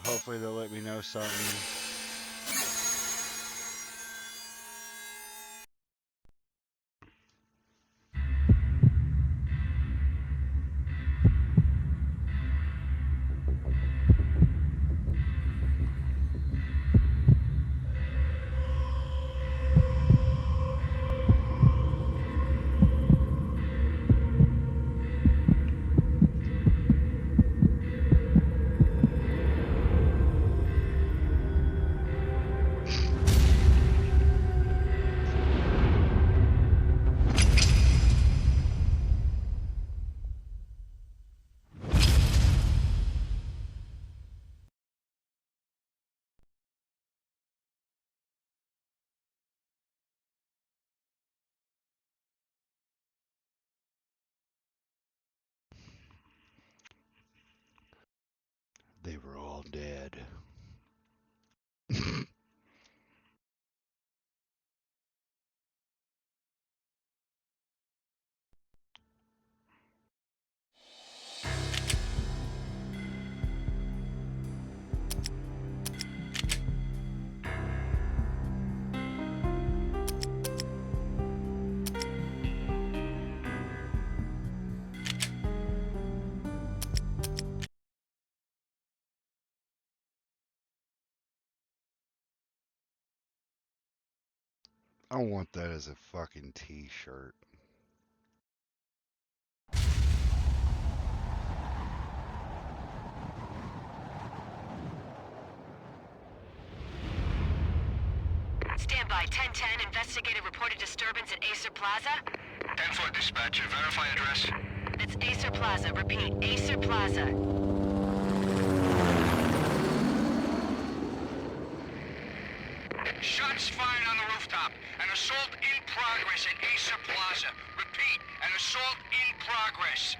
Hopefully they'll let me know something. They were all dead. I want that as a fucking t-shirt. Stand by. 1010, investigated reported disturbance at Acer Plaza. 10-4 dispatcher, verify address. It's Acer Plaza. Repeat, Acer Plaza. Shots fired on the rooftop. An assault in progress at Acer Plaza. Repeat, an assault in progress.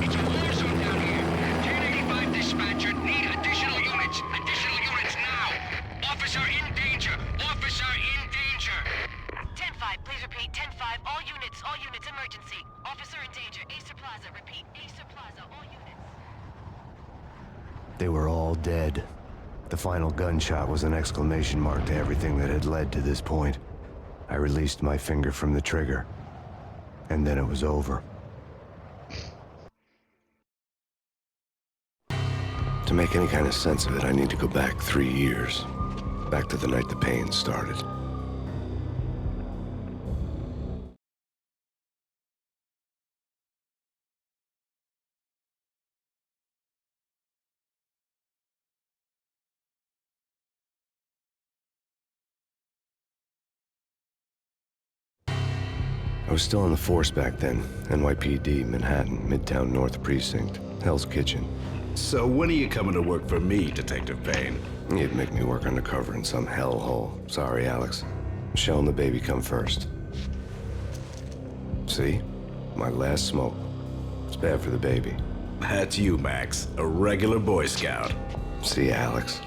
It's a war zone down here. 1085 dispatcher, need additional units. Additional units now. Officer in danger. Officer in danger. 10-5, please repeat. 10-5, all units, emergency. Officer in danger. Acer Plaza. Repeat, Acer Plaza, all units. They were all dead. The final gunshot was an exclamation mark to everything that had led to this point. I released my finger from the trigger, and then it was over. To make any kind of sense of it, I need to go back 3 years. Back to the night the pain started. I was still in the force back then. NYPD, Manhattan, Midtown North Precinct, Hell's Kitchen. So when are you coming to work for me, Detective Payne? You'd make me work undercover in some hellhole. Sorry, Alex. Michelle and the baby come first. See? My last smoke. It's bad for the baby. That's you, Max. A regular Boy Scout. See, Alex?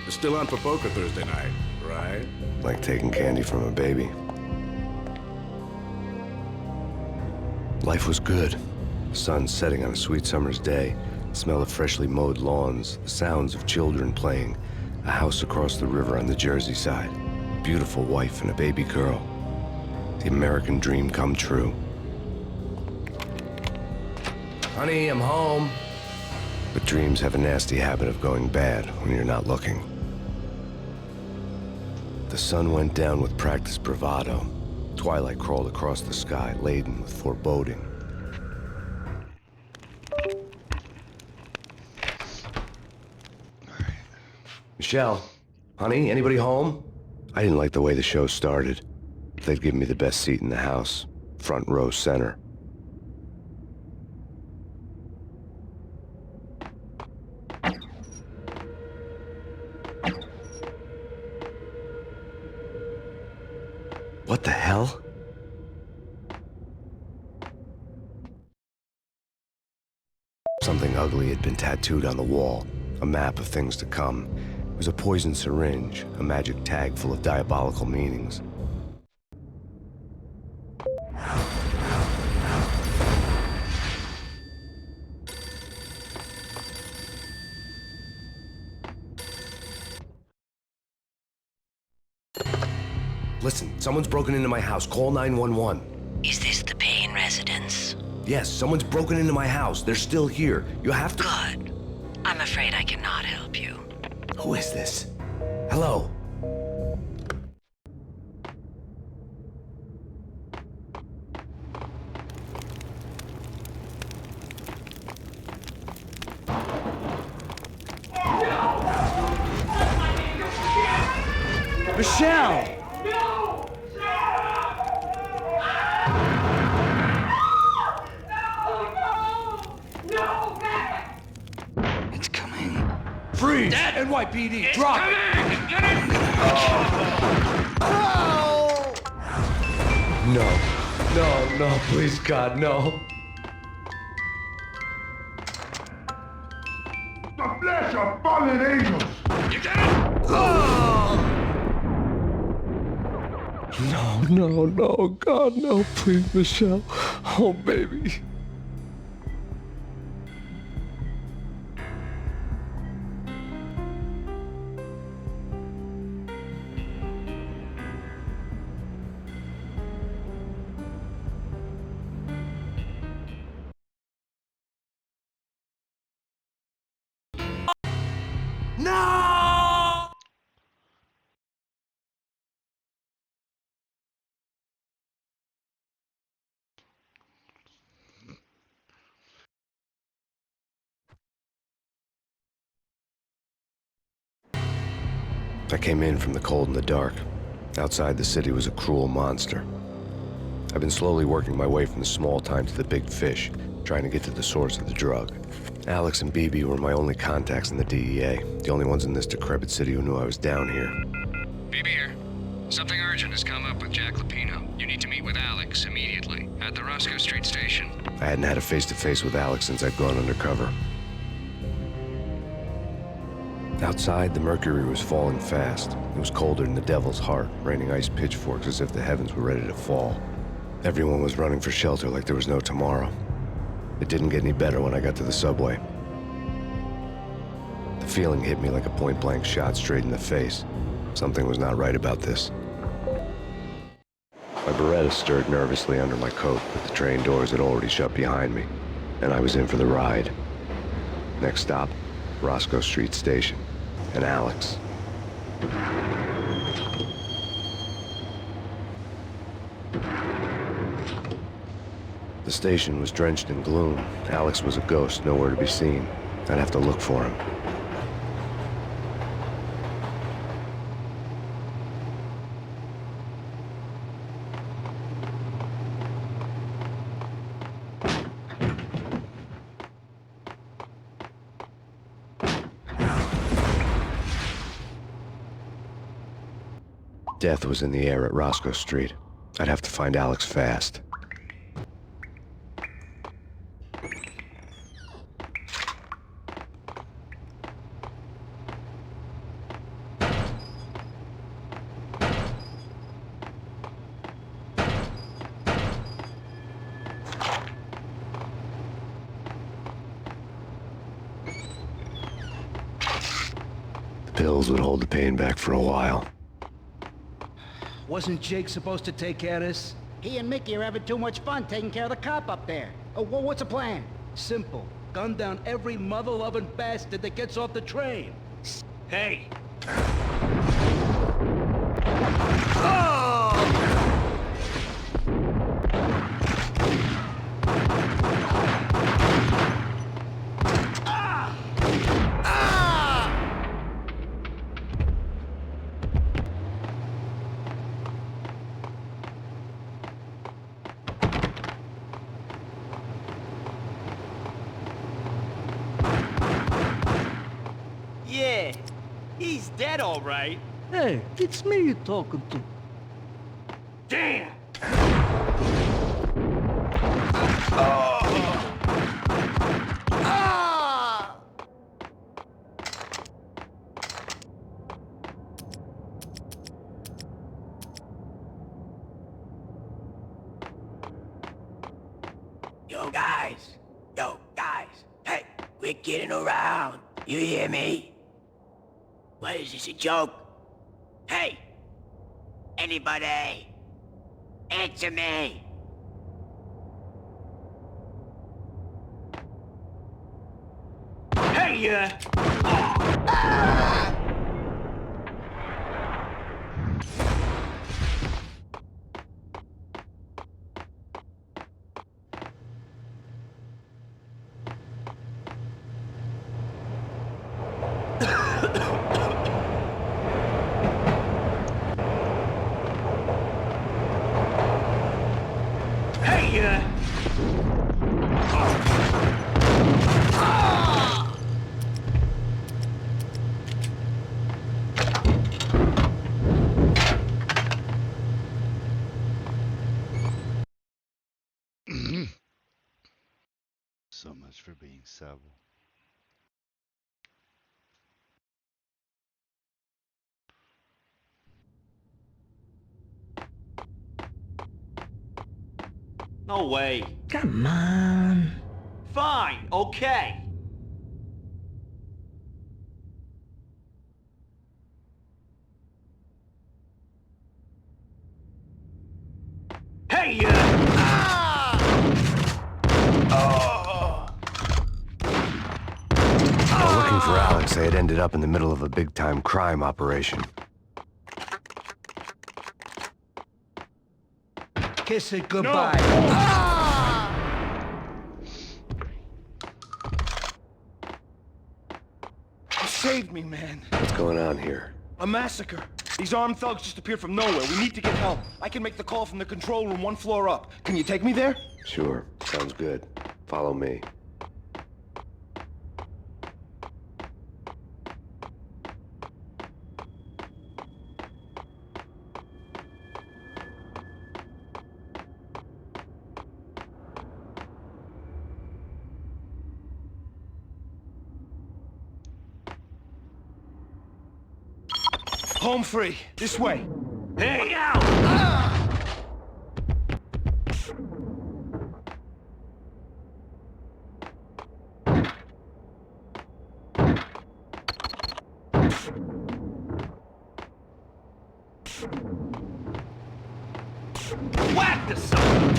You're still on for poker Thursday night, right? Like taking candy from a baby. Life was good. Sun setting on a sweet summer's day. Smell of freshly mowed lawns. The sounds of children playing. A house across the river on the Jersey side. Beautiful wife and a baby girl. The American dream come true. Honey, I'm home. But dreams have a nasty habit of going bad when you're not looking. The sun went down with practiced bravado. Twilight crawled across the sky, laden with foreboding. Michelle, honey, anybody home? I didn't like the way the show started. They'd given me the best seat in the house, front row center. What the hell? Something ugly had been tattooed on the wall, a map of things to come. was a poison syringe, a magic tag full of diabolical meanings. Listen, someone's broken into my house. Call 911. Is this the Payne residence? Yes, someone's broken into my house. They're still here. You have to... Good. I'm afraid I cannot help you. Who is this? Hello? Michelle! It's coming. Freeze! NYPD, drop it! No, please, God, no. The flesh of fallen angels! You get it? No, God, no, please, Michelle. Oh, baby. I came in from the cold and the dark. Outside the city was a cruel monster. I've been slowly working my way from the small time to the big fish, trying to get to the source of the drug. Alex and BB were my only contacts in the DEA, the only ones in this decrepit city who knew I was down here. BB here. Something urgent has come up with Jack Lapino. You need to meet with Alex immediately at the Roscoe Street station. I hadn't had a face-to-face with Alex since I'd gone undercover. Outside, the mercury was falling fast. It was colder than the devil's heart, raining ice pitchforks as if the heavens were ready to fall. Everyone was running for shelter like there was no tomorrow. It didn't get any better when I got to the subway. The feeling hit me like a point-blank shot straight in the face. Something was not right about this. My Beretta stirred nervously under my coat, but the train doors had already shut behind me, and I was in for the ride. Next stop, Roscoe Street Station, and Alex. The station was drenched in gloom. Alex was a ghost, nowhere to be seen. I'd have to look for him. Death was in the air at Roscoe Street. I'd have to find Alex fast. The pills would hold the pain back for a while. Wasn't Jake supposed to take care of this? He and Mickey are having too much fun taking care of the cop up there. Oh, well, what's the plan? Simple. Gun down every mother-loving bastard that gets off the train. Hey! Yeah, he's dead all right. Hey, it's me you're talking to. Damn! Quit kidding around. You hear me? What is this, a joke? Hey! Anybody? Answer me! Hey, So much for being civil. No way. Come on. Fine, okay. Hey, While looking for Alex, they had ended up in the middle of a big-time crime operation. Kiss it goodbye. You saved me, man. What's going on here? A massacre. These armed thugs just appeared from nowhere. We need to get help. I can make the call from the control room 1 floor up. Can you take me there? Sure, sounds good. Follow me. Home free. This way. hey, out! Whack the son!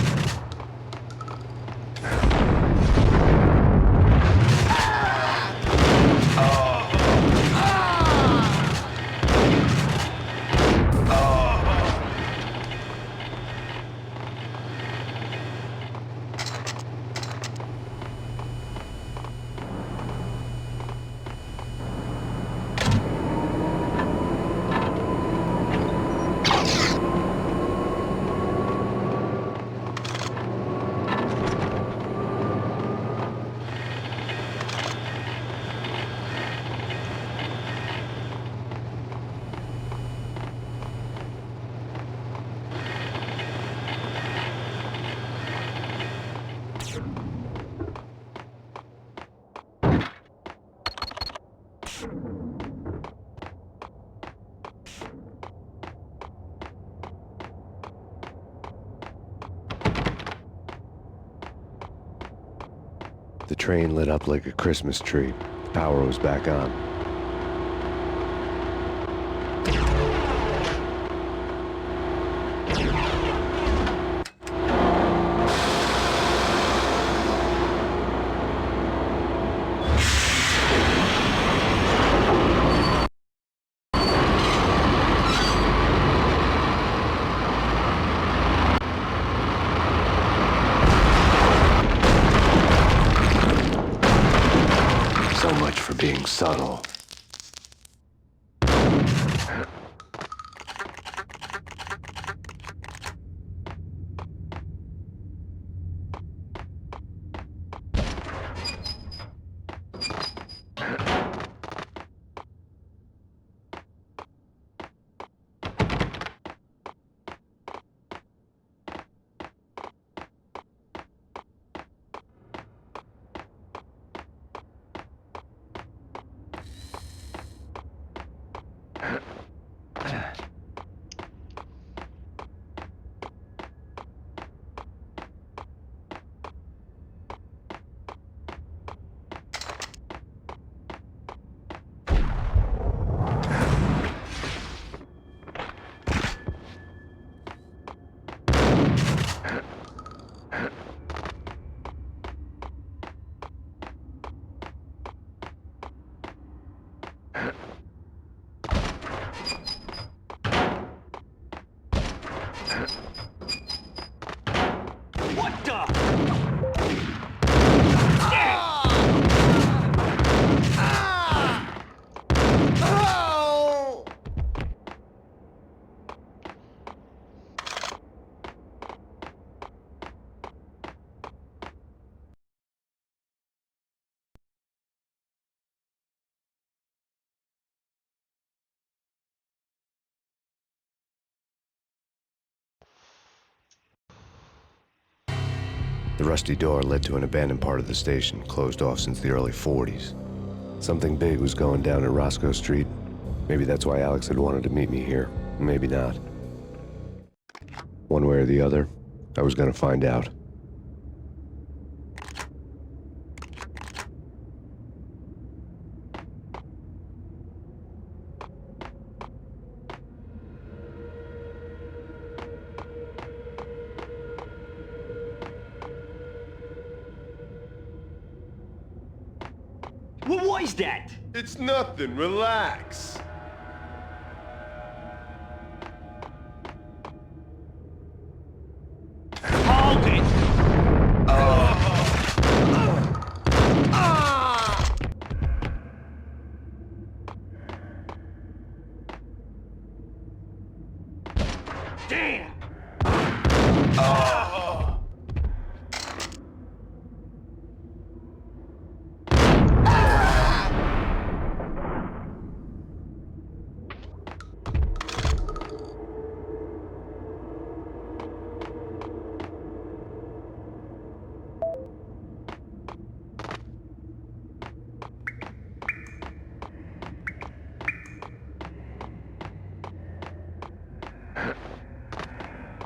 The train lit up like a Christmas tree. The power was back on. So much for being subtle. The rusty door led to an abandoned part of the station, closed off since the early 40s. Something big was going down at Roscoe Street. Maybe that's why Alex had wanted to meet me here. Maybe not. One way or the other, I was gonna find out. What was that? It's nothing, relax. Hold it! Damn!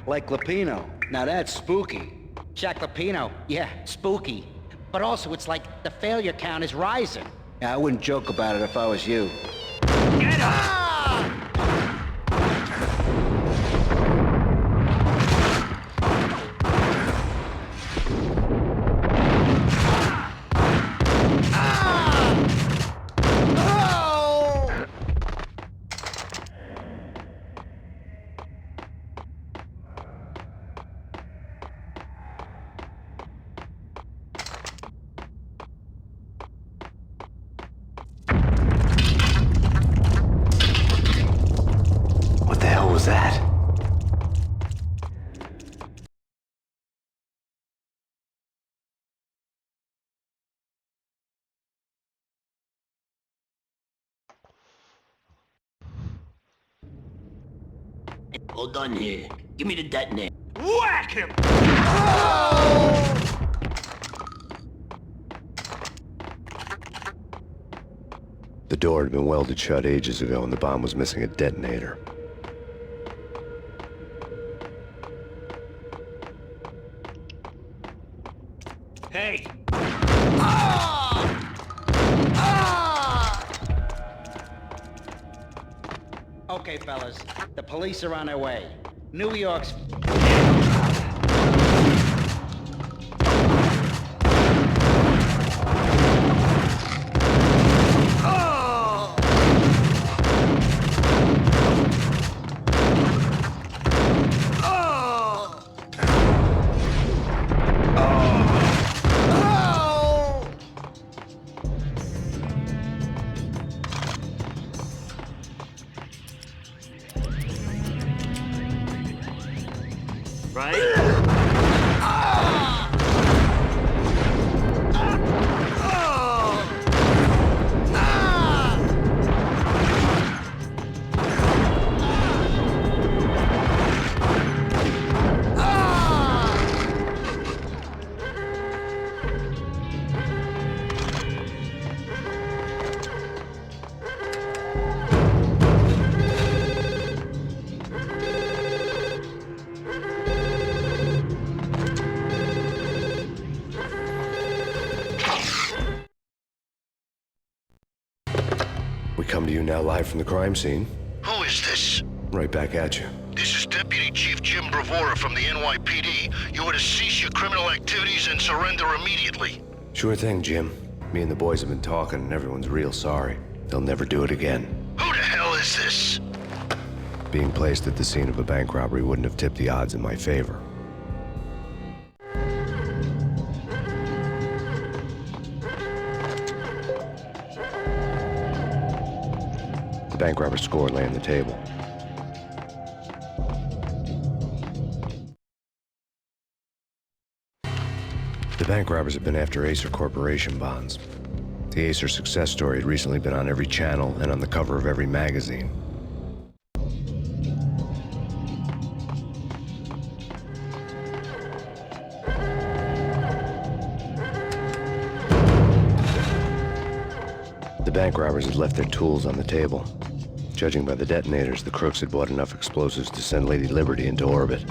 Like Lapino. Now that's spooky. Jack Lapino, yeah, spooky. But also, it's like the failure count is rising. Yeah, I wouldn't joke about it if I was you. Get up! What the hell was that? All done here. Give me the detonator. Whack him! The door had been welded shut ages ago and the bomb was missing a detonator. Hey! Okay, fellas, the police are on their way. New York's... We come to you now live from the crime scene. Who is this? Right back at you. This is Deputy Chief Jim Bravura from the NYPD. You are to cease your criminal activities and surrender immediately. Sure thing, Jim. Me and the boys have been talking and everyone's real sorry. They'll never do it again. Who the hell is this? Being placed at the scene of a bank robbery wouldn't have tipped the odds in my favor. The bank robber's score lay on the table. The bank robbers have been after Acer Corporation bonds. The Acer success story had recently been on every channel and on the cover of every magazine. bank robbers had left their tools on the table. Judging by the detonators, the crooks had bought enough explosives to send Lady Liberty into orbit.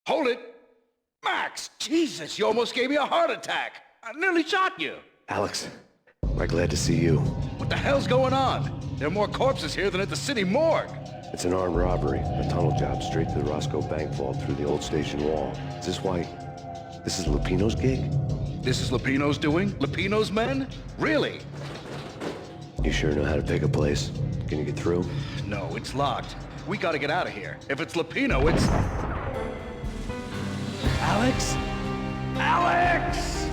Hold it! Max! Jesus, you almost gave me a heart attack! I nearly shot you! Alex, am I glad to see you. What the hell's going on? There are more corpses here than at the city morgue! It's an armed robbery, a tunnel job straight to the Roscoe Bank vault through the old station wall. Is this why... this is Lupino's gig? This is Lupino's doing? Lupino's men? Really? You sure know how to pick a place? Can you get through? No, it's locked. We gotta get out of here. If it's Lupino, it's... Alex? Alex!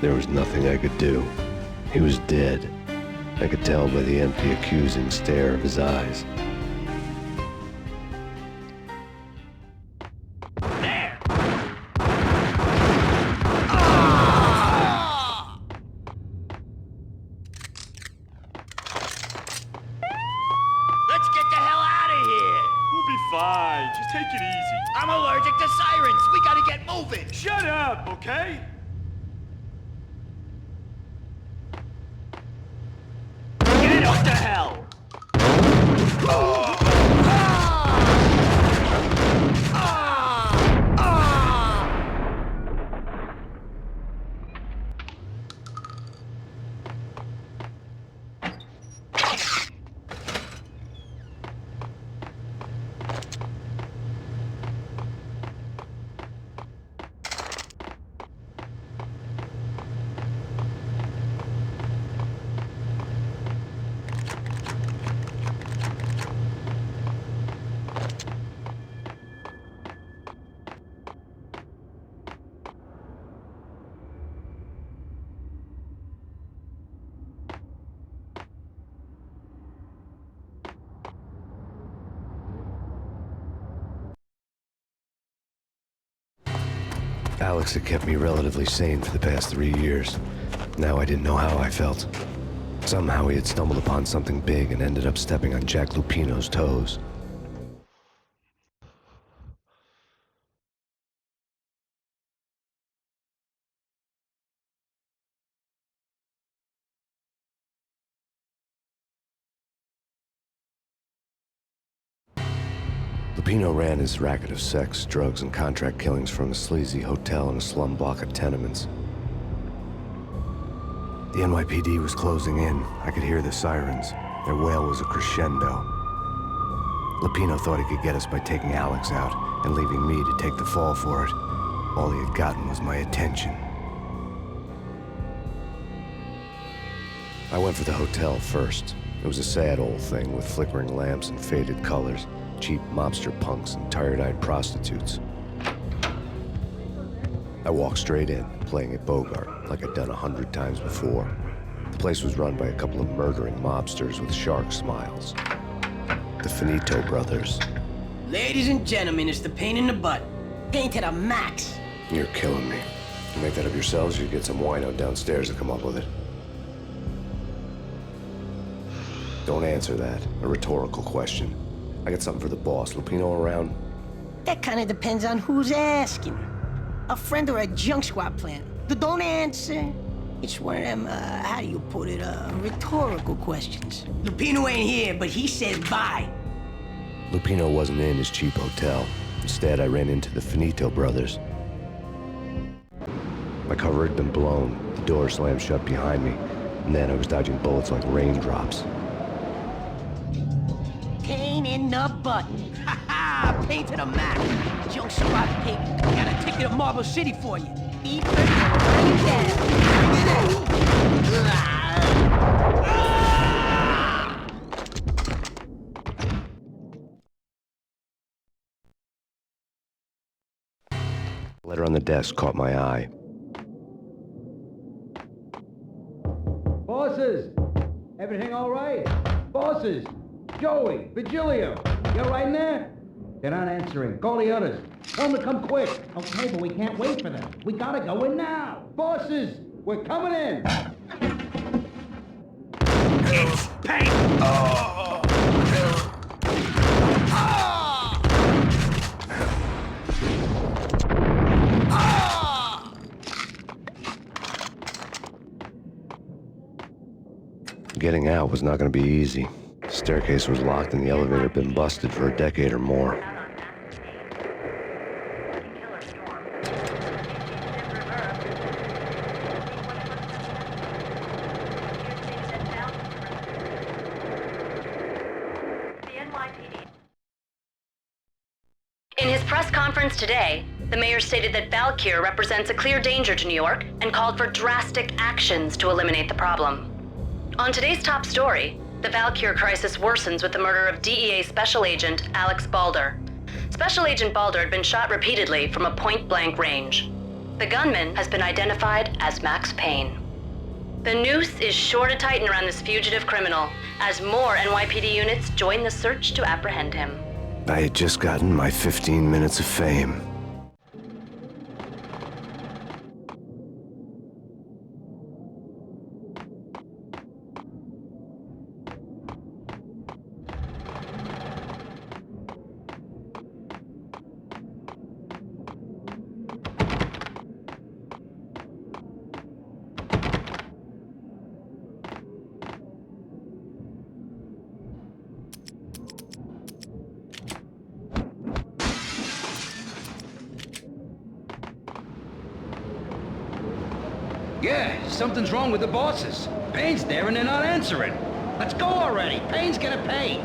There was nothing I could do. He was dead. I could tell by the empty, accusing stare of his eyes. There! Let's get the hell out of here! We'll be fine. Just take it easy. I'm allergic to sirens. We gotta get moving. Shut up, okay? Get up to hell! Alex had kept me relatively sane for the past 3 years. Now I didn't know how I felt. Somehow he had stumbled upon something big and ended up stepping on Jack Lupino's toes. Lupino ran his racket of sex, drugs, and contract killings from a sleazy hotel in a slum block of tenements. The NYPD was closing in. I could hear the sirens. Their wail was a crescendo. Lupino thought he could get us by taking Alex out and leaving me to take the fall for it. All he had gotten was my attention. I went for the hotel first. It was a sad old thing with flickering lamps and faded colors. Cheap mobster punks and tired-eyed prostitutes. I walked straight in, playing at Bogart, like I'd done 100 times before. The place was run by a couple of murdering mobsters with shark smiles. The Finito brothers. Ladies and gentlemen, it's the pain in the butt. Pain to the max. You're killing me. You make that up yourselves, or you get some wino downstairs to come up with it? Don't answer that. A rhetorical question. I got something for the boss. Lupino around? That kind of depends on who's asking. A friend or a junk squad plan. Don't answer. It's one of them, how do you put it, rhetorical questions. Lupino ain't here, but he said bye. Lupino wasn't in his cheap hotel. Instead, I ran into the Finito brothers. My cover had been blown, the door slammed shut behind me, and then I was dodging bullets like raindrops. Pain in the butt. Ha ha! Pain to the max. Junk squad, baby. Got a ticket to Marble City for you. Be ready to rain down. Bring it in. Letter on the desk caught my eye. Bosses! Everything all right? Bosses! Joey! Vigilio! You all right in there? They're not answering. Call the others. Tell them to come quick. Okay, but we can't wait for them. We gotta go in now. Bosses! We're coming in! It's pain! Getting out was not going to be easy. The staircase was locked and the elevator had been busted for a decade or more. In his press conference today, the mayor stated that Valkyr represents a clear danger to New York and called for drastic actions to eliminate the problem. On today's top story, the Valkyr crisis worsens with the murder of DEA Special Agent Alex Balder. Special Agent Balder had been shot repeatedly from a point-blank range. The gunman has been identified as Max Payne. The noose is sure to tighten around this fugitive criminal as more NYPD units join the search to apprehend him. I had just gotten my 15 minutes of fame. Yeah, something's wrong with the bosses. Payne's there and they're not answering. Let's go already. Payne's gonna pay.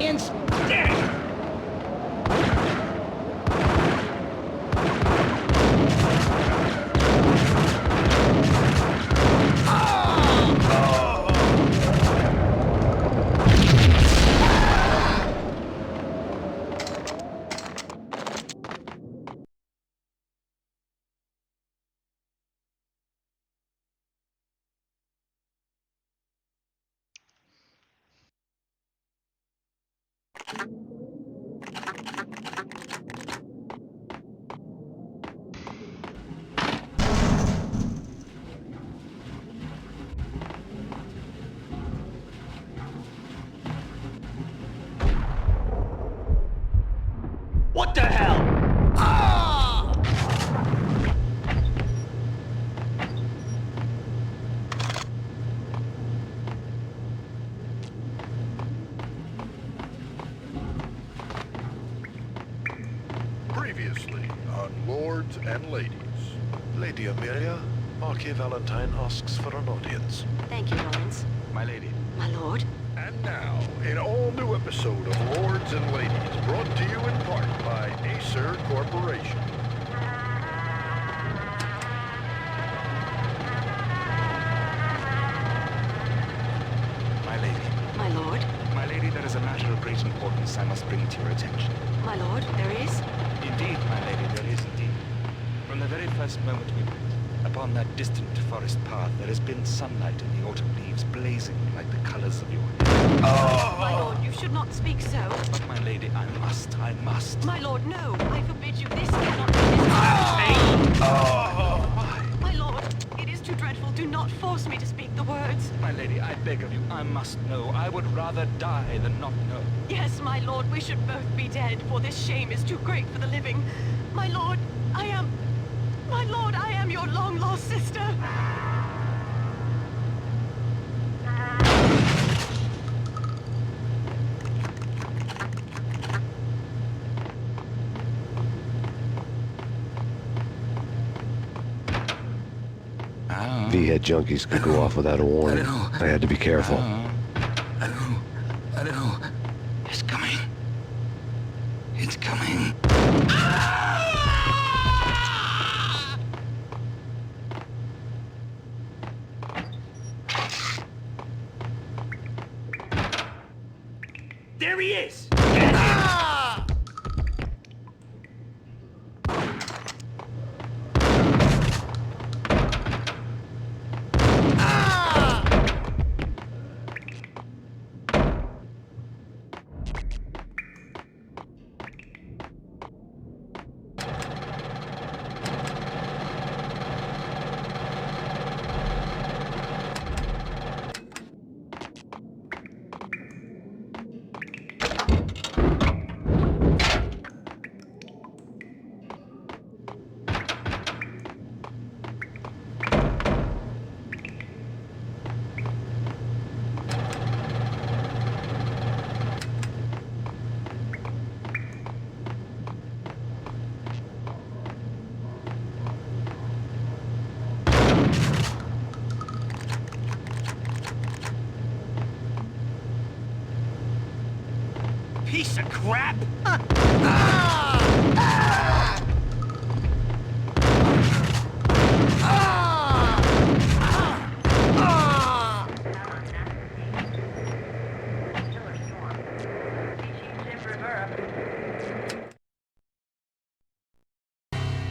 What the hell? Previously on Lords and Ladies. Lady Amelia, Marquis Valentine asks for an audience. Thank you, Lawrence. My lady. My lord? And now, an all-new episode of Lords and Ladies, brought to you in part by Acer Corporation. My lady. My lord? My lady, there is a matter of great importance I must bring to your attention. My lord, there is? Indeed, my lady, there is indeed. From the very first moment we met, upon that distant forest path, there has been sunlight in the autumn leaves blazing like the colors of your hair. My lord, you should not speak so. But my lady, I must. My lord, no. I forbid you. This cannot be this. Why? My lord, it is too dreadful. Do not force me to speak the words. My lady, I beg of you, I must know. I would rather die than not know. Yes, my lord, we should both be dead, for this shame is too great for the living. My lord, I am your long-lost sister. P-head junkies could go off without a warning. I had to be careful. I don't know. It's coming. It's coming. There he is! Piece of crap!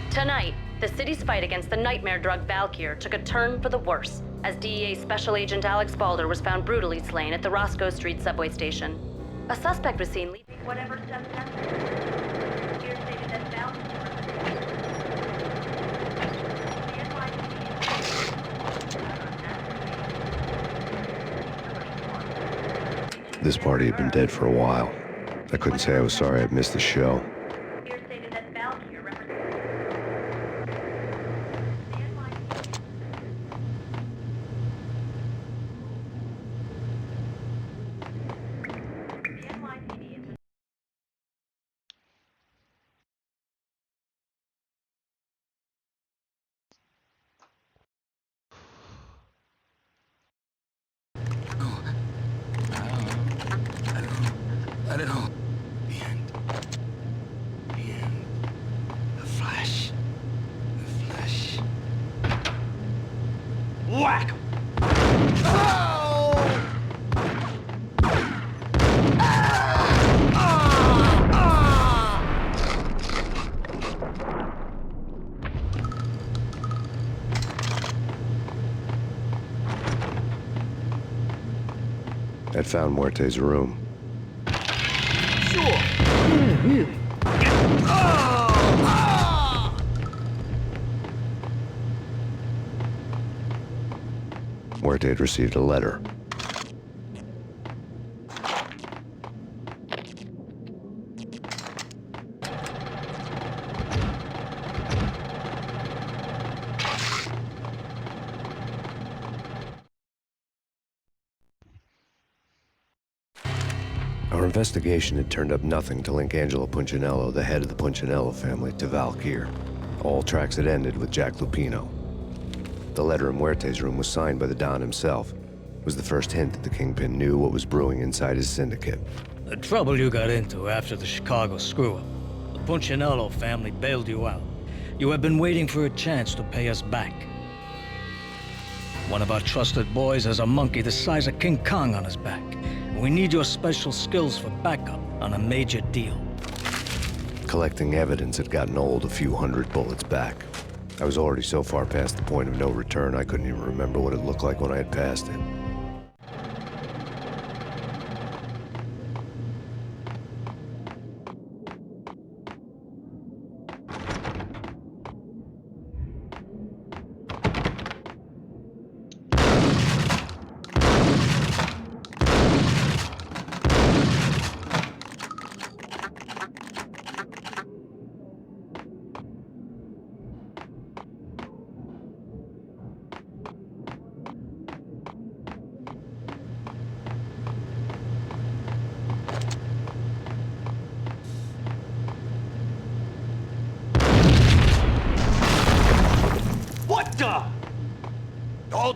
Tonight, the city's fight against the nightmare drug Valkyr took a turn for the worse, as DEA Special Agent Alex Balder was found brutally slain at the Roscoe Street subway station. A suspect was seen leaving whatever steps necessary. Here stated that Valkyr This party had been dead for a while. I couldn't say I was sorry I'd missed the show. I don't know. The end. The Flash. The Flash. Whack! I'd found Muerte's room. Muerte had received a letter. Our investigation had turned up nothing to link Angelo Punchinello, the head of the Punchinello family, to Valkyr. All tracks had ended with Jack Lupino. The letter in Muerte's room was signed by the Don himself. It was the first hint that the Kingpin knew what was brewing inside his syndicate. The trouble you got into after the Chicago screw-up. The Punchinello family bailed you out. You have been waiting for a chance to pay us back. One of our trusted boys has a monkey the size of King Kong on his back. We need your special skills for backup on a major deal. Collecting evidence had gotten old a few hundred bullets back. I was already so far past the point of no return, I couldn't even remember what it looked like when I had passed it.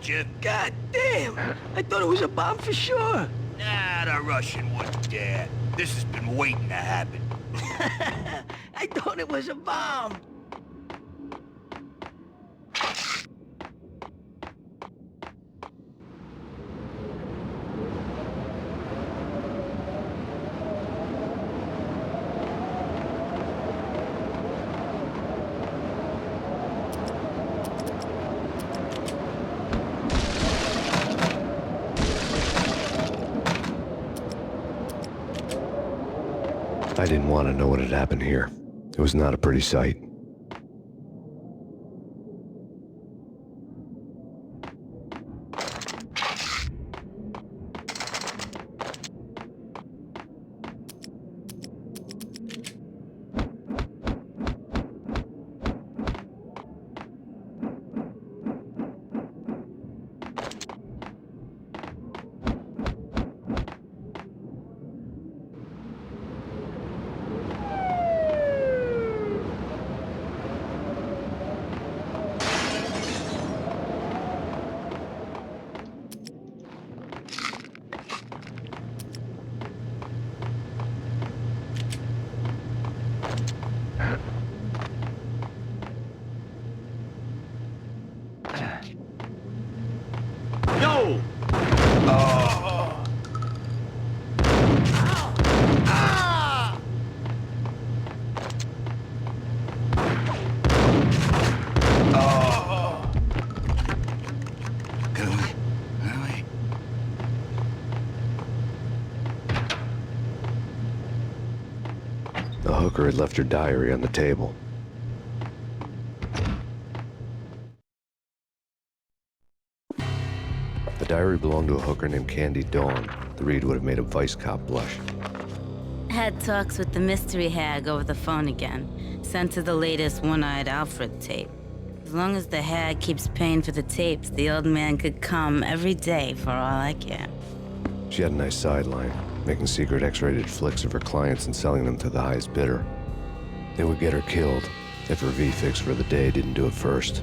told you. God damn! I thought it was a bomb for sure. Nah, the Russian wouldn't dare. This has been waiting to happen. I thought it was a bomb. I didn't want to know what had happened here. It was not a pretty sight. No! Get away. Get away. The hooker had left her diary on the table. The diary belonged to a hooker named Candy Dawn. The read would have made a vice cop blush. Had talks with the mystery hag over the phone again. Sent to the latest One-Eyed Alfred tape. As long as the hag keeps paying for the tapes, the old man could come every day for all I care. She had a nice sideline, making secret X-rated flicks of her clients and selling them to the highest bidder. It would get her killed if her V-fix for the day didn't do it first.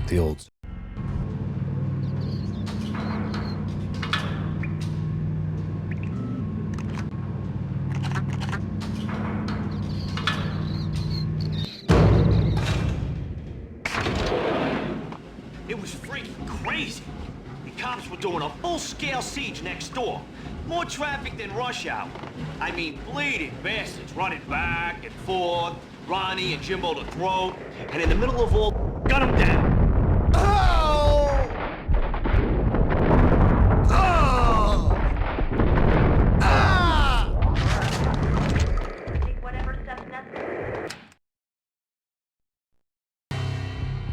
The old... It was freaking crazy. The cops were doing a full-scale siege next door. More traffic than rush hour. I mean, bleeding bastards running back and forth, Ronnie and Jimbo to throat, and in the middle of all, gun them down.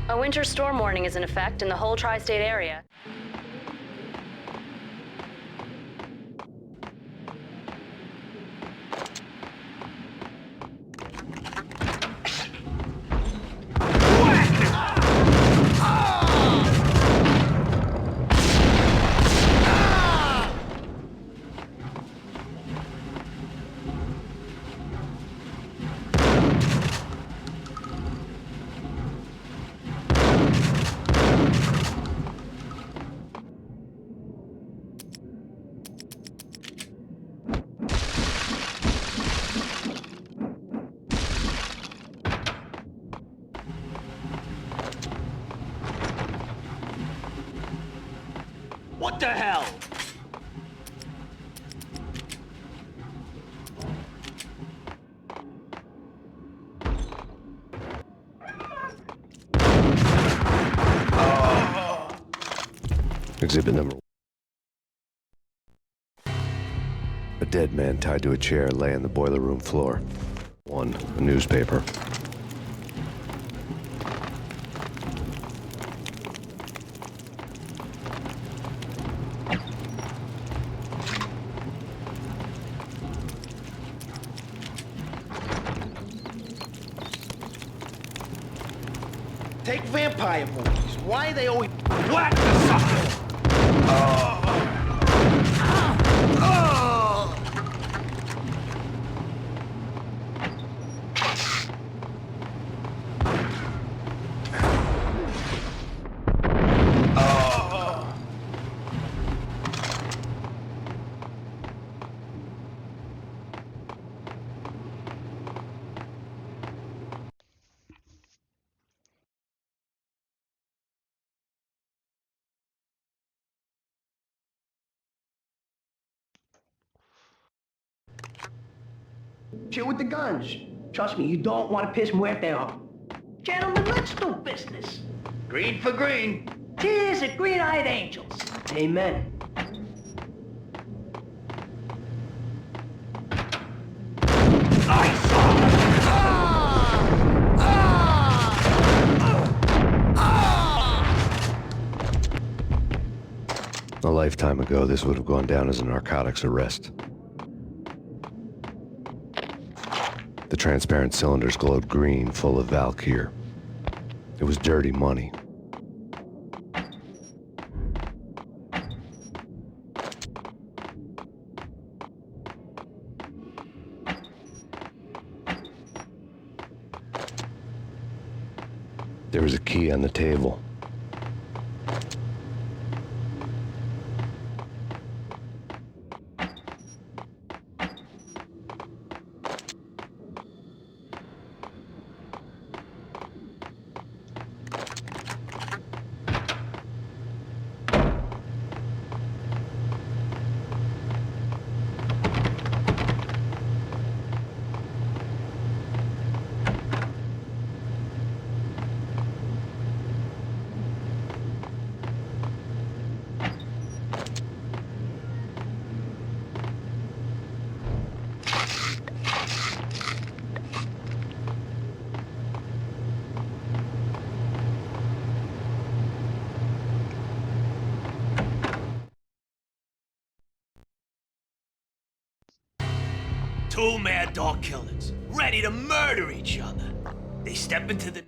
A winter storm warning is in effect in the whole tri-state area. What the hell? Exhibit number 1. A dead man tied to a chair lay on the boiler room floor. 1. A newspaper. Take vampire movies. Why are they always... Whack the sucker! Oh! Oh! Oh! Chill with the guns. Trust me, you don't want to piss muerte off. Gentlemen, let's do business. Green for green. Tears of green-eyed angels. Amen. A lifetime ago, this would have gone down as a narcotics arrest. The transparent cylinders glowed green, full of Valkyr. It was dirty money. There was a key on the table. Two mad dog killers, ready to murder each other. They step into the...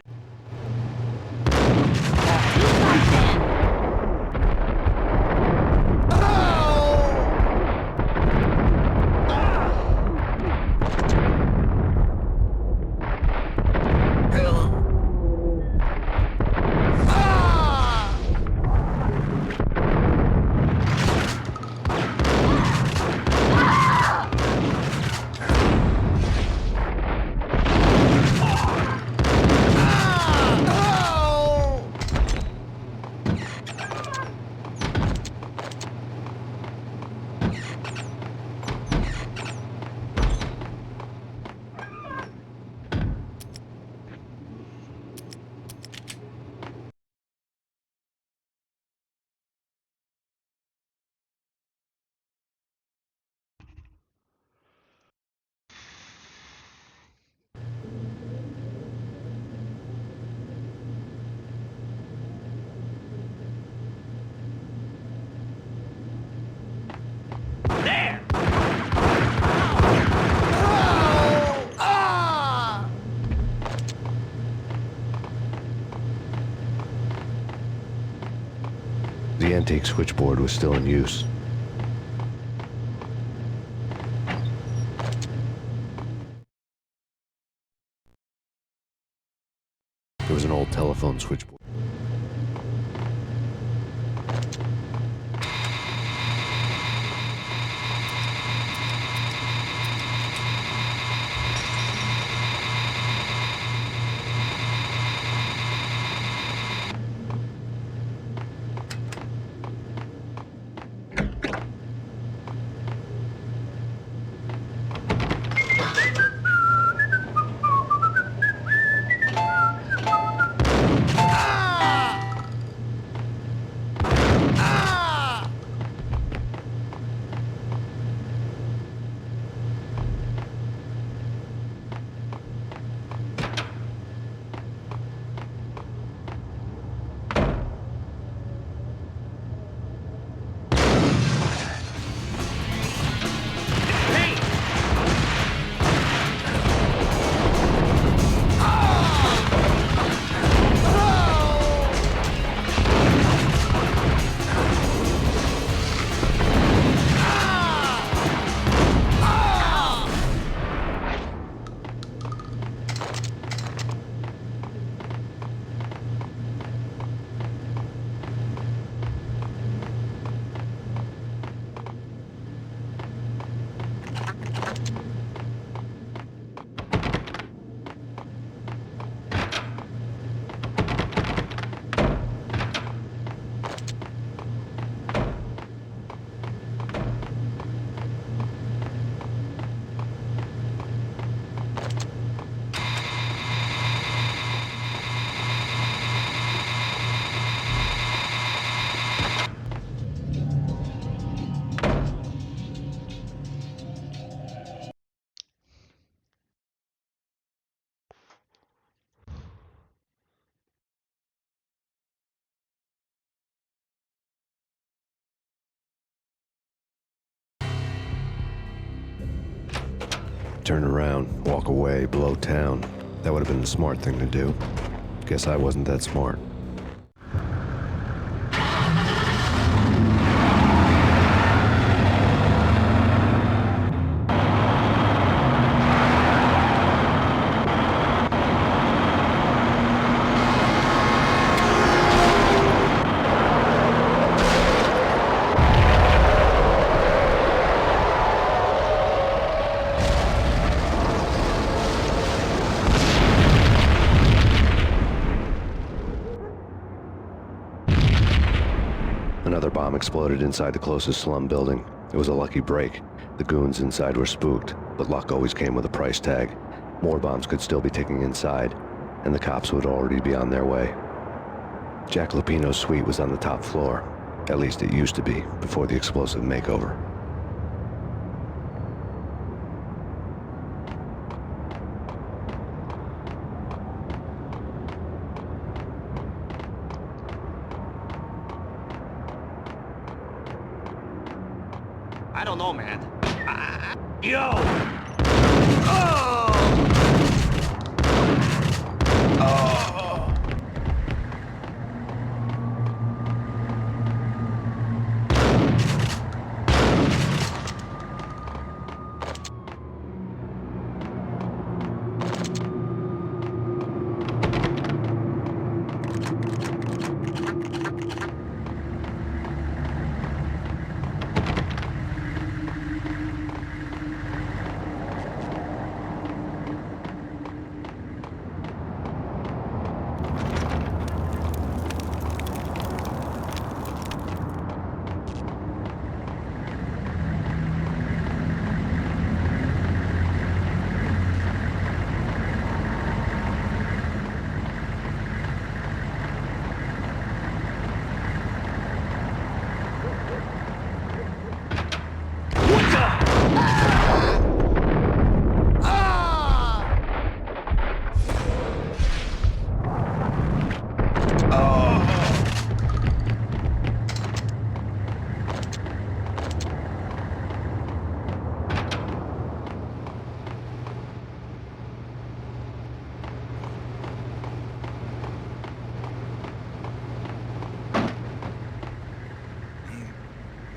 The antique switchboard was still in use. There was an old telephone switchboard. turn around, walk away, blow town. That would have been the smart thing to do. Guess I wasn't that smart. Another bomb exploded inside the closest slum building. It was a lucky break. The goons inside were spooked, but luck always came with a price tag. More bombs could still be ticking inside, and the cops would already be on their way. Jack Lupino's suite was on the top floor. At least it used to be, before the explosive makeover. I don't know, man. Yo! Oh!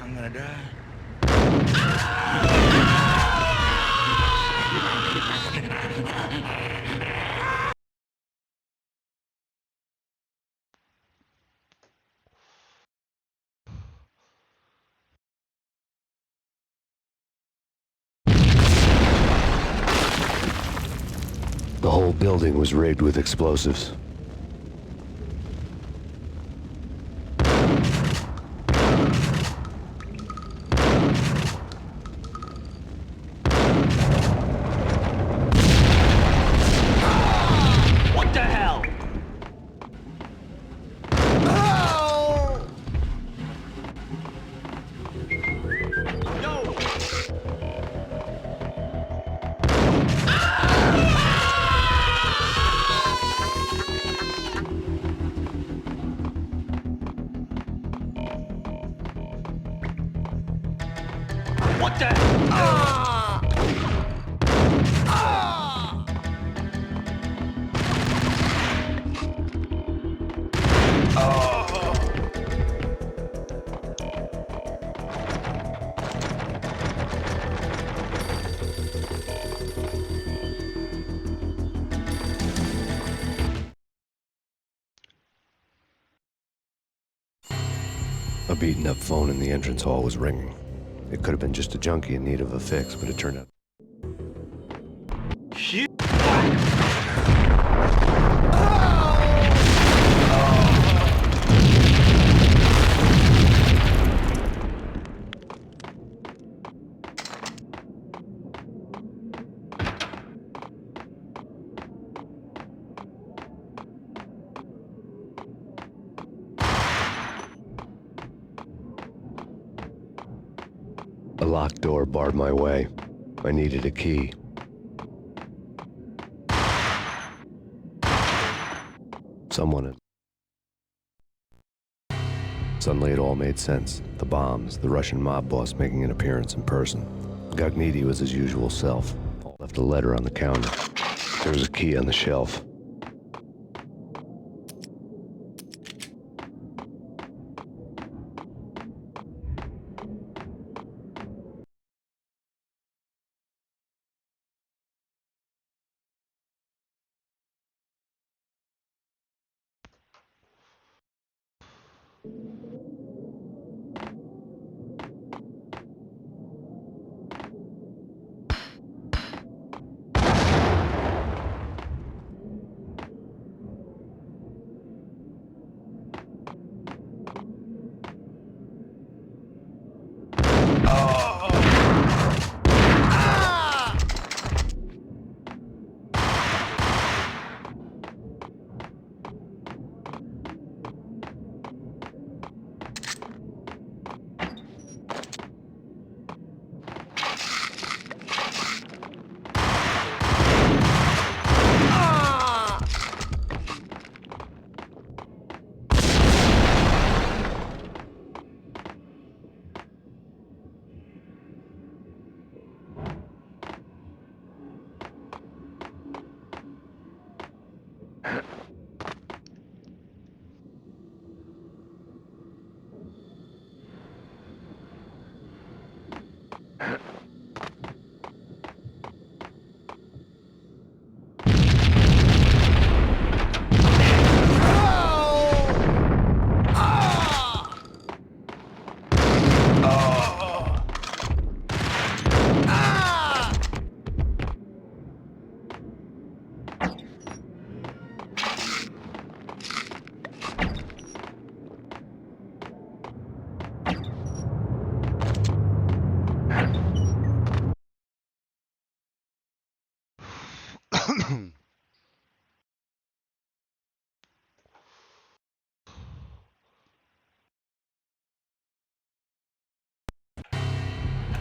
I'm gonna die. The whole building was rigged with explosives. What the hell? Yo! What the? A beaten-up phone in the entrance hall was ringing. It could have been just a junkie in need of a fix, but it turned out... Shit! A locked door barred my way. I needed a key. Suddenly it all made sense. The bombs, the Russian mob boss making an appearance in person. Gagnidi was his usual self. Left a letter on the counter. There was a key on the shelf.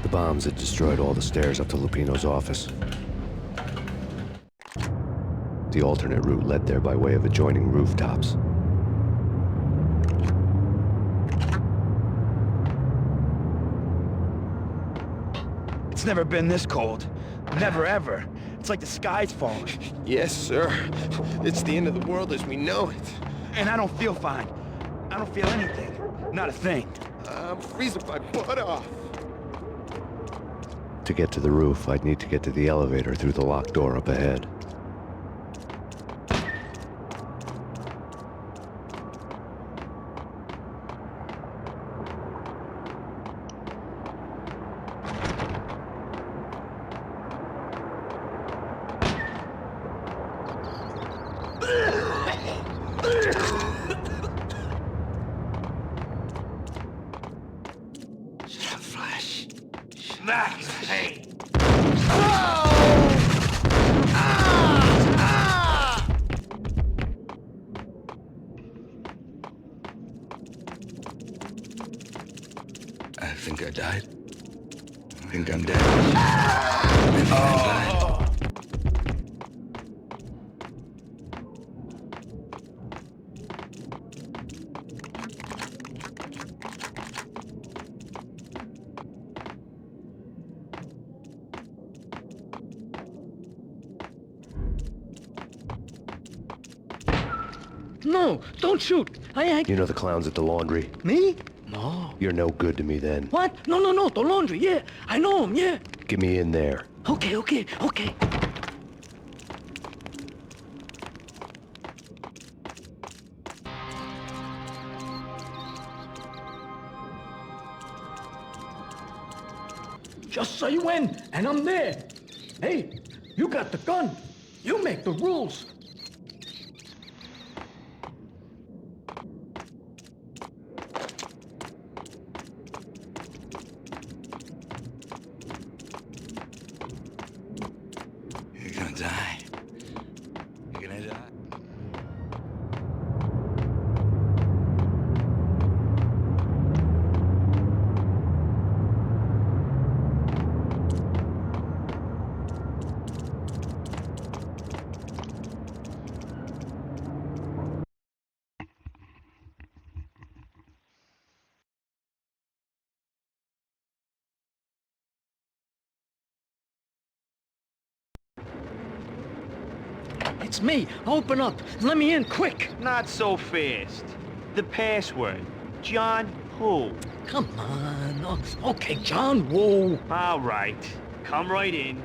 The bombs had destroyed all the stairs up to Lupino's office. The alternate route led there by way of adjoining rooftops. It's never been this cold. Never ever. It's like the sky's falling. Yes, sir. It's the end of the world as we know it. And I don't feel fine. I don't feel anything. Not a thing. I'm freezing my butt off. To get to the roof, I'd need to get to the elevator through the locked door up ahead. I think I died. I think I'm dead. I think I died. No, don't shoot. You know the clowns at the laundry? Me? No. You're no good to me then. What? No, the laundry, yeah. I know him, yeah. Get me in there. Okay. Just say when, and I'm there. Hey, you got the gun. You make the rules. You're gonna die. You're gonna die. It's me. Open up. Let me in, quick. Not so fast. The password. John who? Come on. Oh, okay, John Woo. All right. Come right in.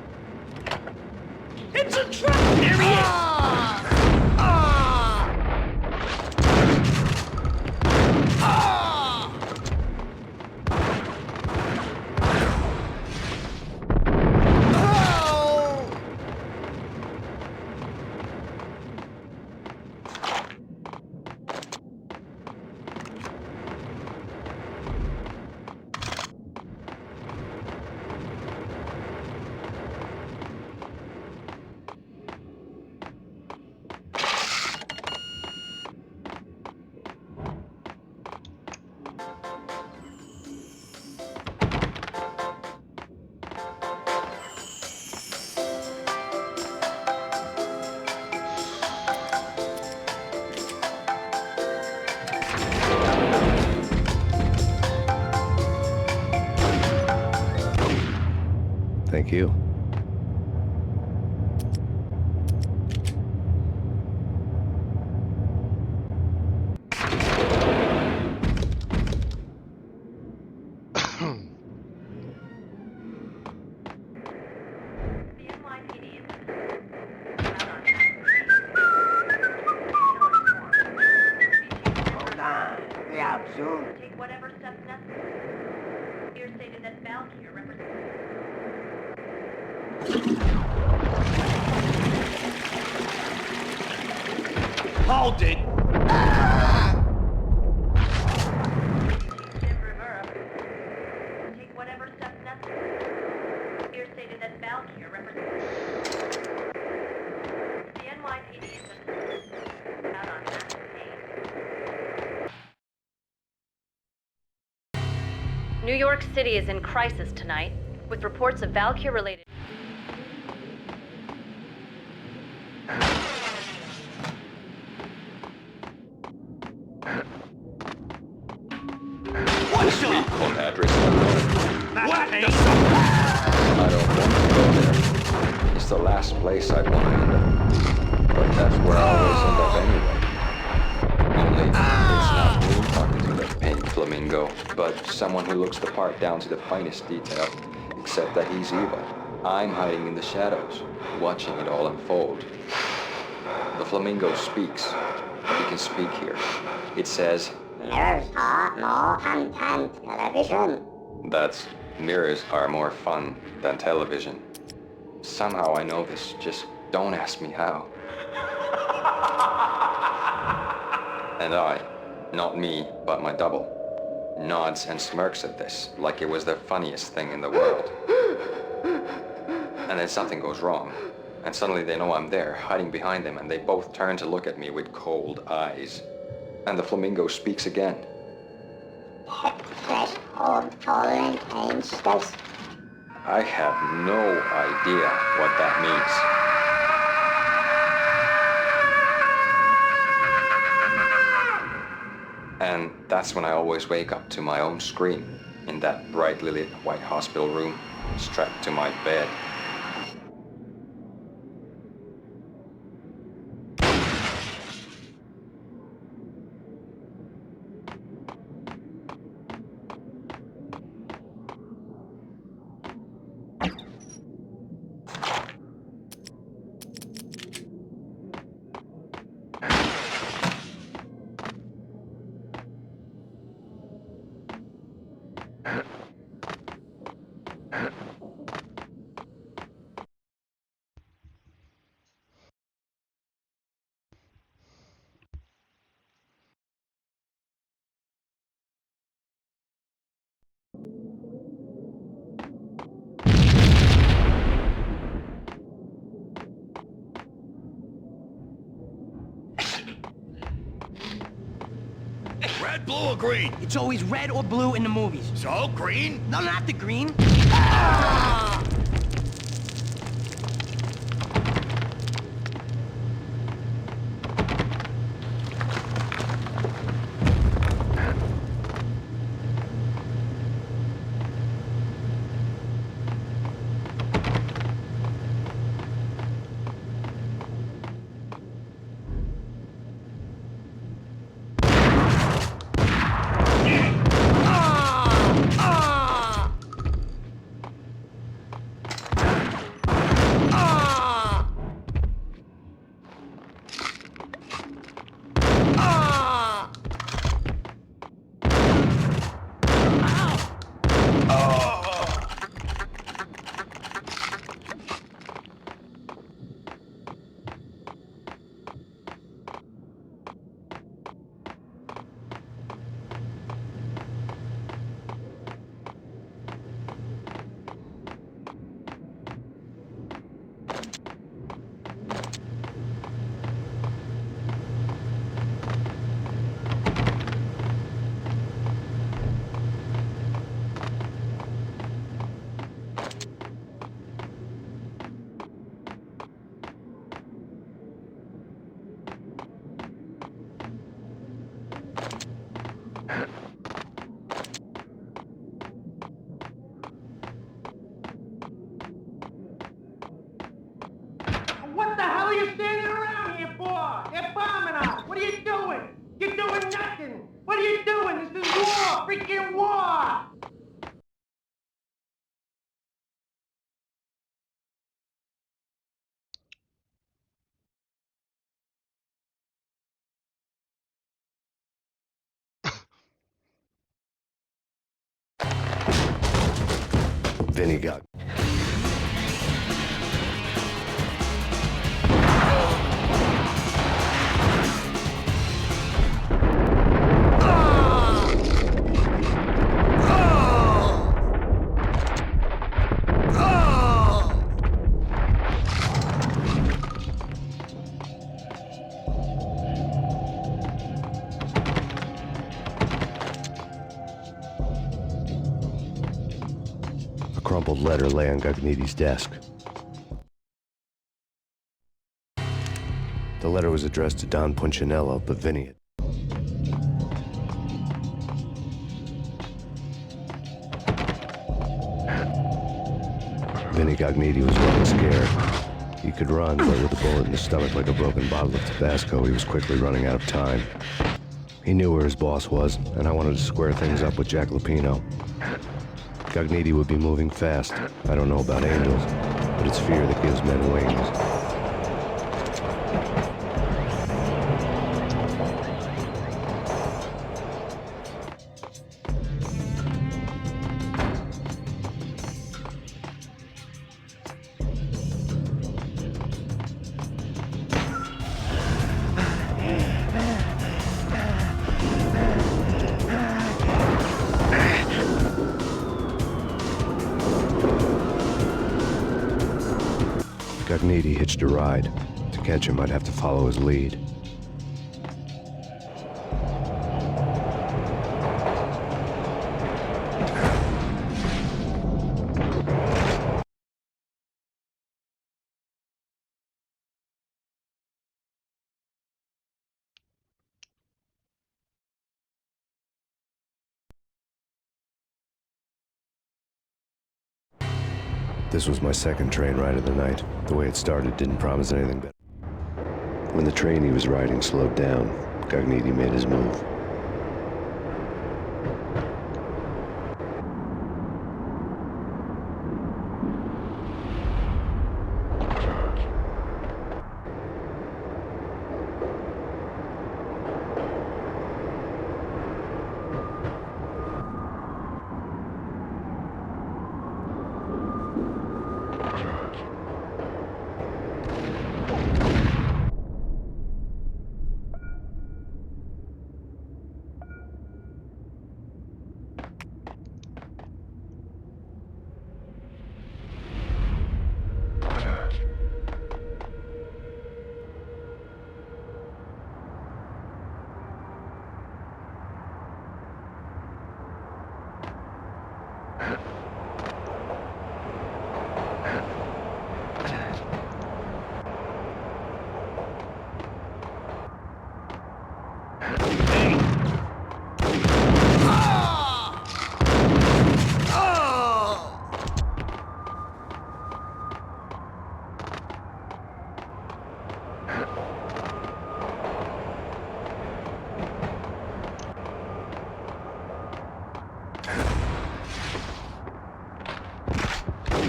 It's a trap! There he is! Thank you. Hold on. Be out soon. Take whatever steps necessary. Here stated that Valkyr represents... Hold it! Take whatever steps necessary. Here stated that Valkyr represents... The NYPD is out on MAXPAYNE. New York City is in crisis tonight, with reports of Valkyr-related... What's up? On address. What? I don't want to go there. It's the last place I'd want to end up. But that's where I always end up anyway. Only it's not me talking to the pink flamingo, but someone who looks the part down to the finest detail, except that he's evil. I'm hiding in the shadows, watching it all unfold. The flamingo speaks. He can speak here. It says, Mirrors are more fun than television. that's mirrors are more fun than television. Somehow I know this, just don't ask me how. And I, not me, but my double, nods and smirks at this like it was the funniest thing in the world. And then something goes wrong, and suddenly they know I'm there, hiding behind them, and they both turn to look at me with cold eyes. And the flamingo speaks again. Threshold tolerant pain stress. I have no idea what that means. And that's when I always wake up to my own scream in that brightly lit white hospital room, strapped to my bed. Red, blue, or green? It's always red or blue in the movies. So, green? No, not the green. Vinny got... A crumpled letter lay on Gagniti's desk. The letter was addressed to Don Punchinello, but Vinny had... Vinny Gagniti was running scared. He could run, but with a bullet in his stomach like a broken bottle of Tabasco, he was quickly running out of time. He knew where his boss was, and I wanted to square things up with Jack Lupino. Gagniti would be moving fast. I don't know about angels, but it's fear that gives men wings. Gagniti hitched a ride. To catch him, I'd have to follow his lead. This was my second train ride of the night. The way it started didn't promise anything better. When the train he was riding slowed down, Gagniti made his move.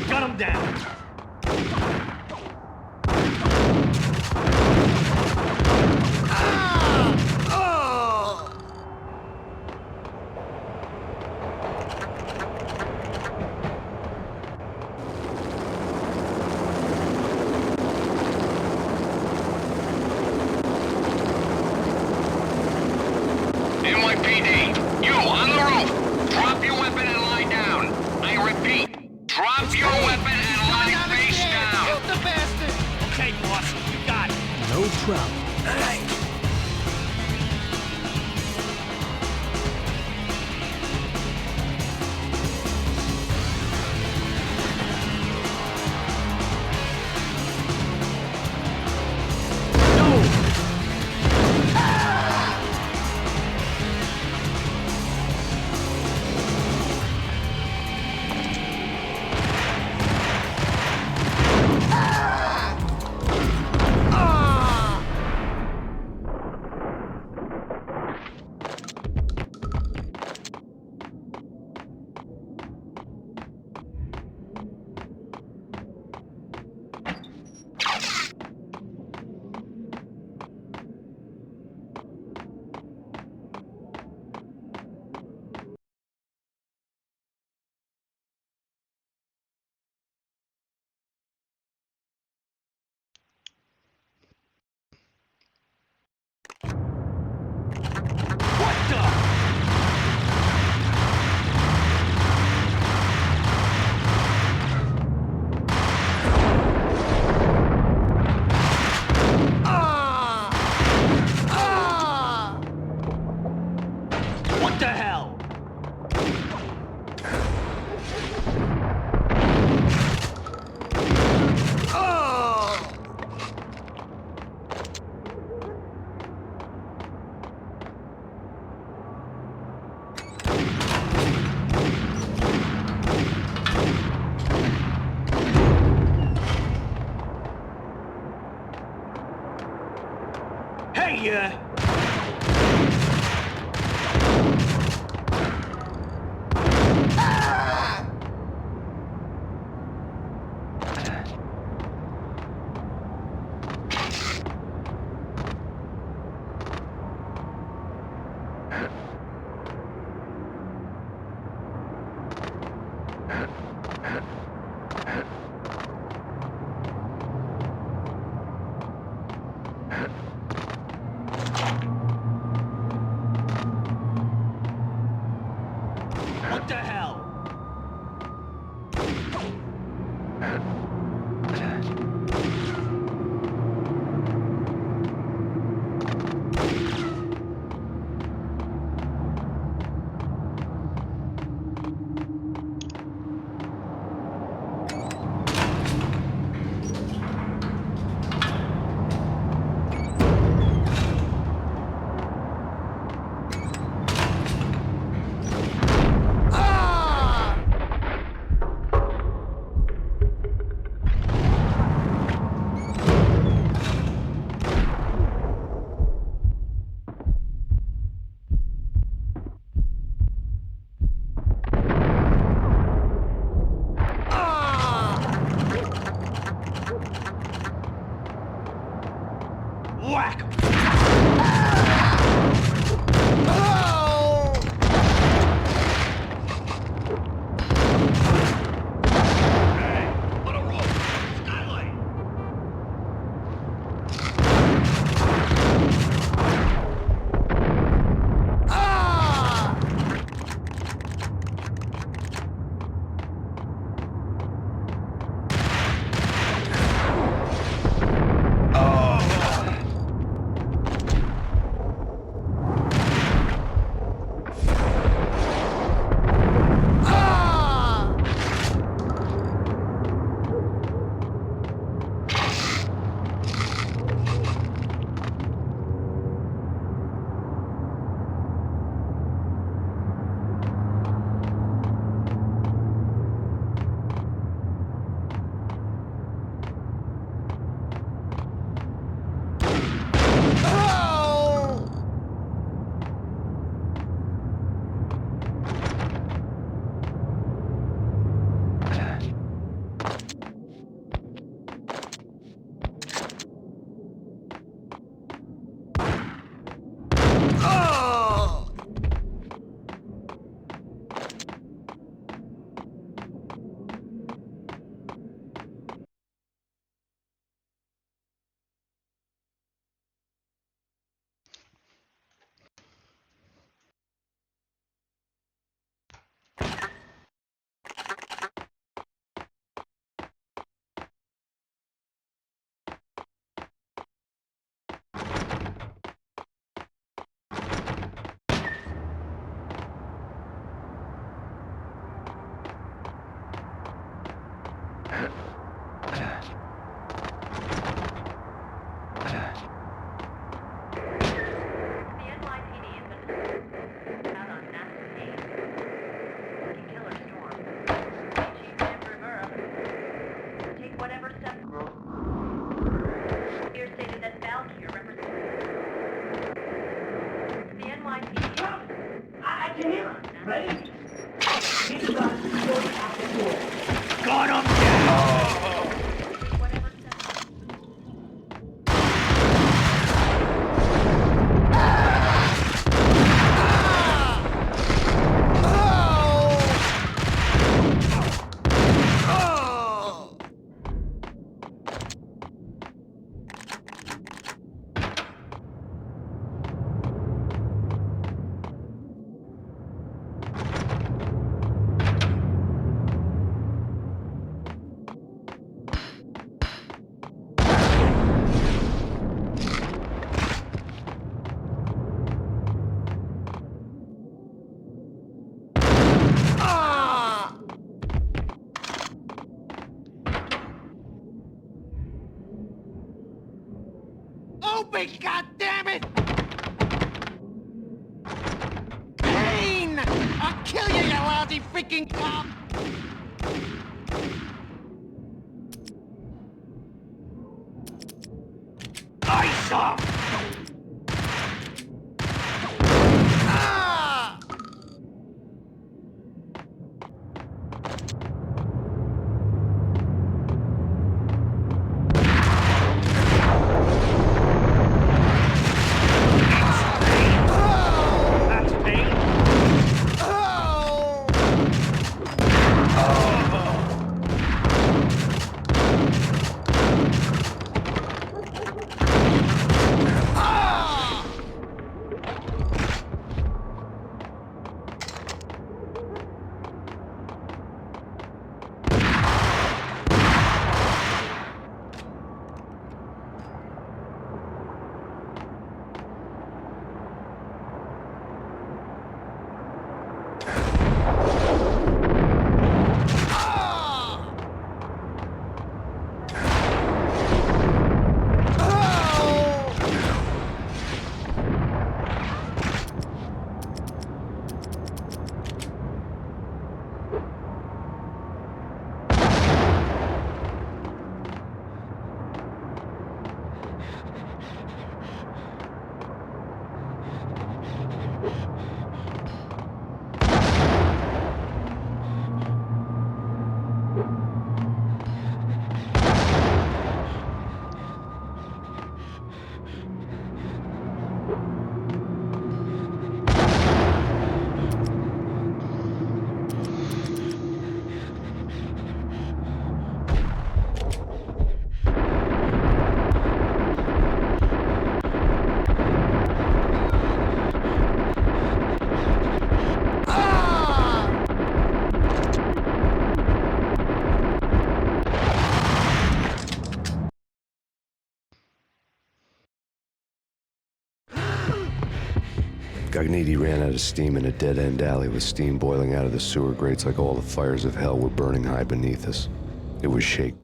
Got him down. NYPD, you on the roof. Drop your weapon and lie down. I repeat, drop your weapon and lie face down. Shoot the bastard. Okay, boss, you got it. No problem. All right. Hey, what the hell? Whack! Got him! Open, goddammit! Pain! I'll kill you, you lousy freaking cop! Ice off! Gagniti ran out of steam in a dead-end alley with steam boiling out of the sewer grates like all the fires of hell were burning high beneath us. It was shake.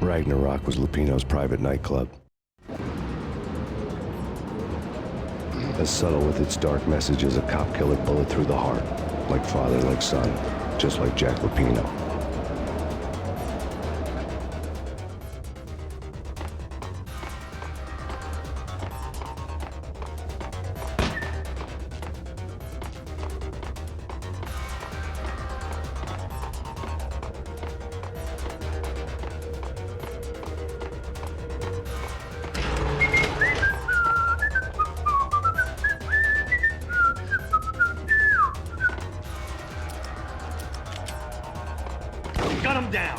Ragnarok was Lupino's private nightclub. As subtle with its dark message as a cop-killer bullet through the heart. Like father, like son. Just like Jack Lupino. Gun him down!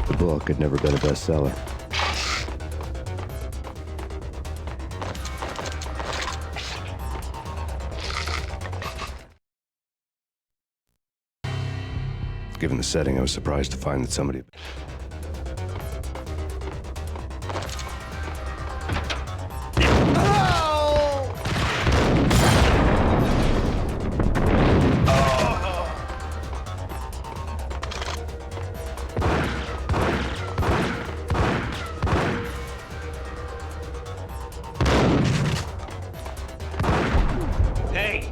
The book had never been a bestseller. Given the setting, I was surprised to find that somebody... Hey!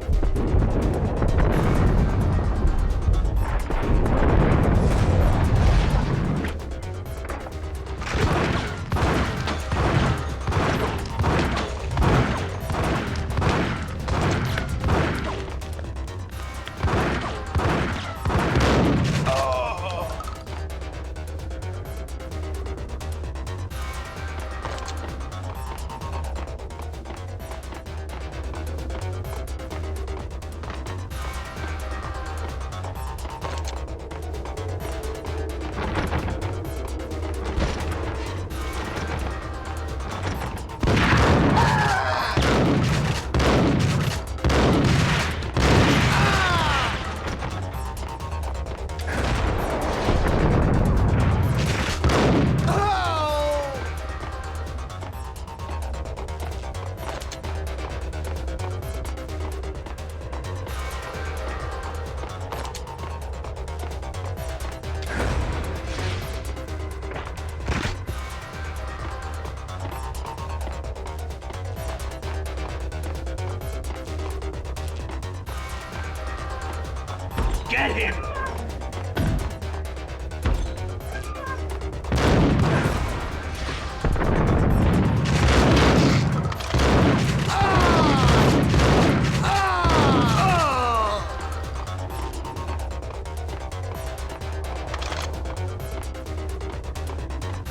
Get him!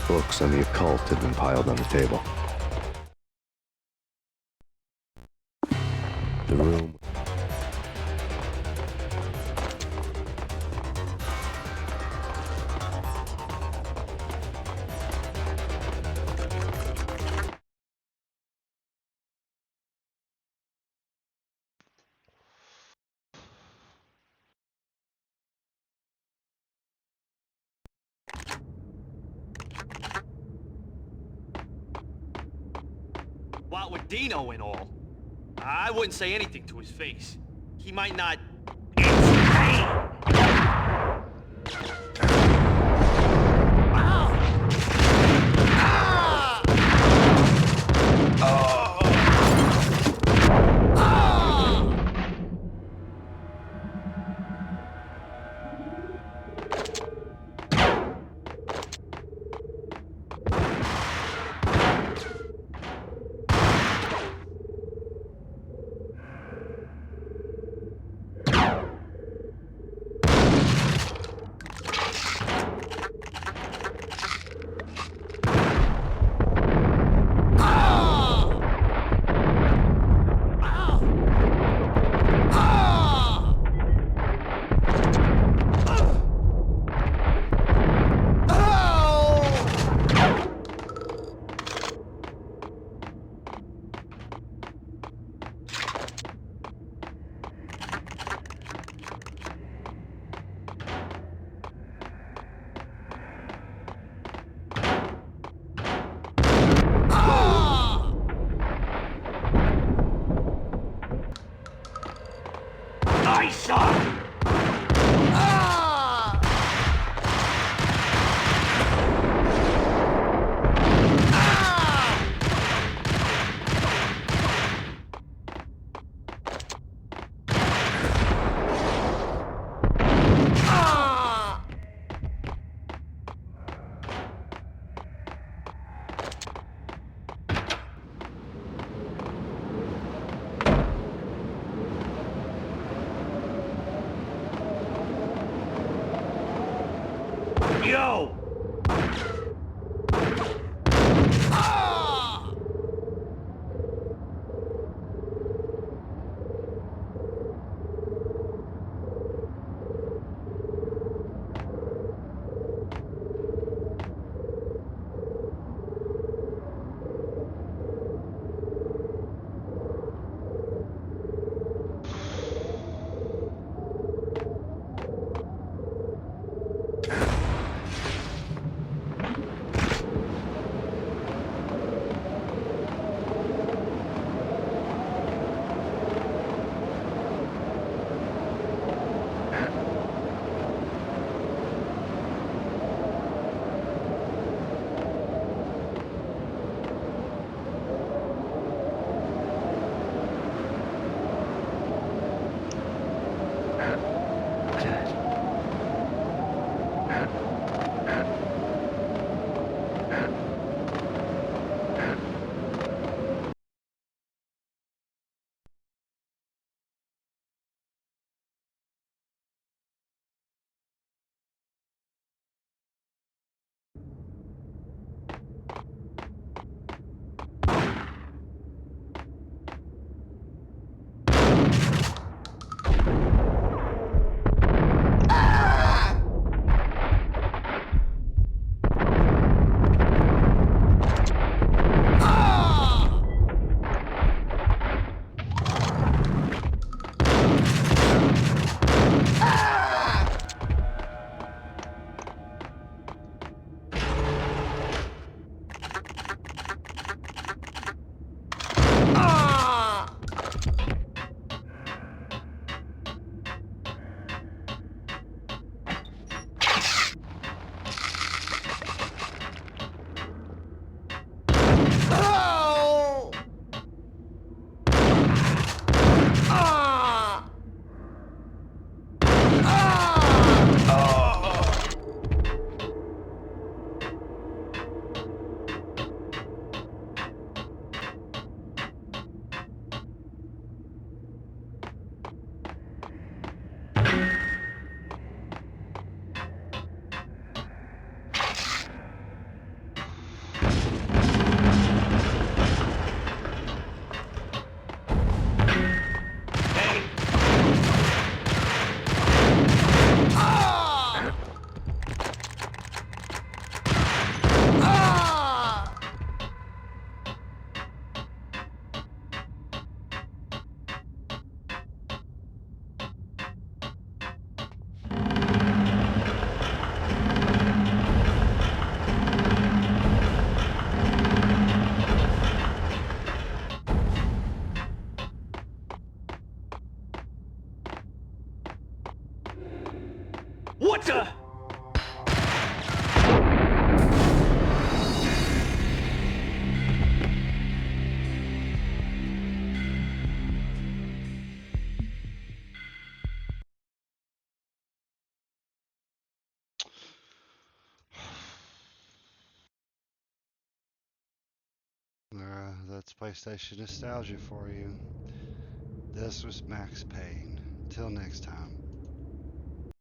Books on the occult had been piled on the table. The room... out with Dino and all. I wouldn't say anything to his face. He might not... that's PlayStation nostalgia for you. This was Max Payne. Till next time.